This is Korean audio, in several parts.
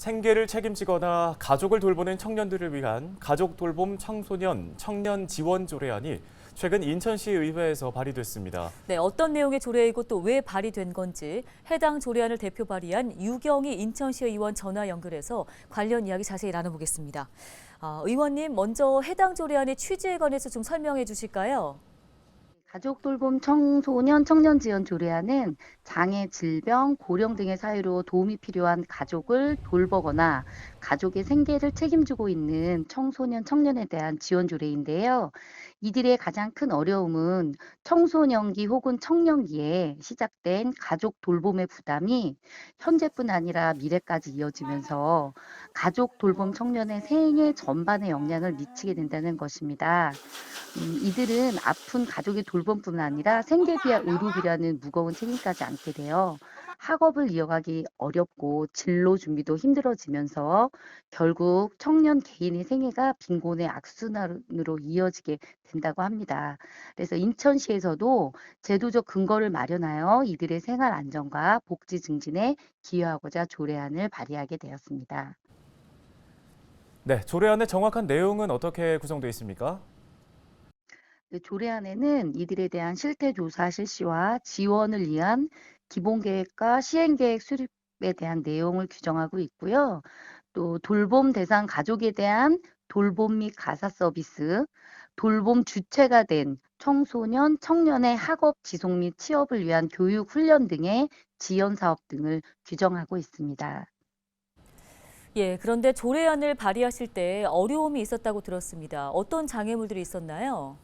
생계를 책임지거나 가족을 돌보는 청년들을 위한 가족 돌봄 청소년 청년 지원 조례안이 최근 인천시 의회에서 발의됐습니다. 네, 어떤 내용의 조례이고 또 왜 발의된 건지 해당 조례안을 대표 발의한 유경희 인천시 의원 전화 연결해서 관련 이야기 자세히 나눠보겠습니다. 의원님, 먼저 해당 조례안의 취지에 관해서 좀 설명해 주실까요? 가족 돌봄 청소년 청년 지원 조례안은 장애, 질병, 고령 등의 사유로 도움이 필요한 가족을 돌보거나 가족의 생계를 책임지고 있는 청소년 청년에 대한 지원 조례인데요. 이들의 가장 큰 어려움은 청소년기 혹은 청년기에 시작된 가족 돌봄의 부담이 현재뿐 아니라 미래까지 이어지면서 가족 돌봄 청년의 생애 전반에 영향을 미치게 된다는 것입니다. 이들은 아픈 가족의 돌봄뿐 아니라 생계비와 의료비라는 무거운 책임까지 안게 돼요. 학업을 이어가기 어렵고 진로 준비도 힘들어지면서 결국 청년 개인의 생애가 빈곤의 악순환으로 이어지게 된다고 합니다. 그래서 인천시에서도 제도적 근거를 마련하여 이들의 생활 안정과 복지 증진에 기여하고자 조례안을 발의하게 되었습니다. 네, 조례안의 정확한 내용은 어떻게 구성되어 있습니까? 조례안에는 이들에 대한 실태조사 실시와 지원을 위한 기본계획과 시행계획 수립에 대한 내용을 규정하고 있고요. 또 돌봄 대상 가족에 대한 돌봄 및 가사 서비스, 돌봄 주체가 된 청소년, 청년의 학업 지속 및 취업을 위한 교육 훈련 등의 지원 사업 등을 규정하고 있습니다. 예, 그런데 조례안을 발의하실 때 어려움이 있었다고 들었습니다. 어떤 장애물들이 있었나요?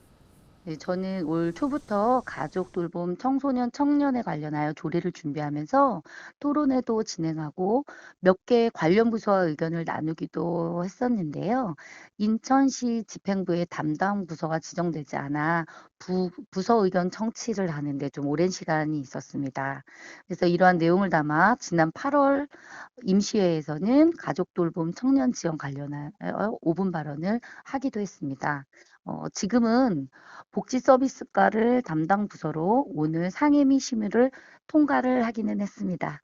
네, 저는 올 초부터 가족 돌봄 청소년 청년에 관련하여 조례를 준비하면서 토론회도 진행하고 몇 개의 관련 부서와 의견을 나누기도 했었는데요. 인천시 집행부의 담당 부서가 지정되지 않아 부서 의견 청취를 하는데 좀 오랜 시간이 있었습니다. 그래서 이러한 내용을 담아 지난 8월 임시회에서는 가족 돌봄 청년 지원 관련하여 5분 발언을 하기도 했습니다. 지금은 복지 서비스과를 담당 부서로 오늘 상임위 심의를 통과를 하기는 했습니다.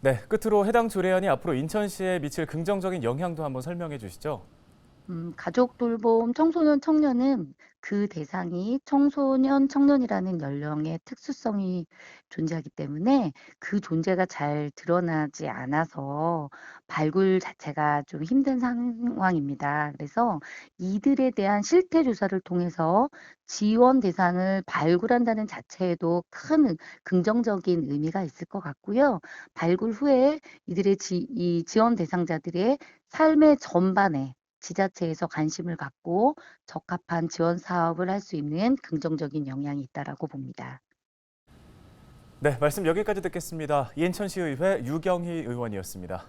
네, 끝으로 해당 조례안이 앞으로 인천시에 미칠 긍정적인 영향도 한번 설명해 주시죠. 가족 돌봄 청소년 청년은 그 대상이 청소년 청년이라는 연령의 특수성이 존재하기 때문에 그 존재가 잘 드러나지 않아서 발굴 자체가 좀 힘든 상황입니다. 그래서 이들에 대한 실태 조사를 통해서 지원 대상을 발굴한다는 자체에도 큰 긍정적인 의미가 있을 것 같고요. 발굴 후에 이들의 이 지원 대상자들의 삶의 전반에 지자체에서 관심을 갖고 적합한 지원 사업을 할 수 있는 긍정적인 영향이 있다라고 봅니다. 네, 말씀 여기까지 듣겠습니다. 인천시의회 유경희 의원이었습니다.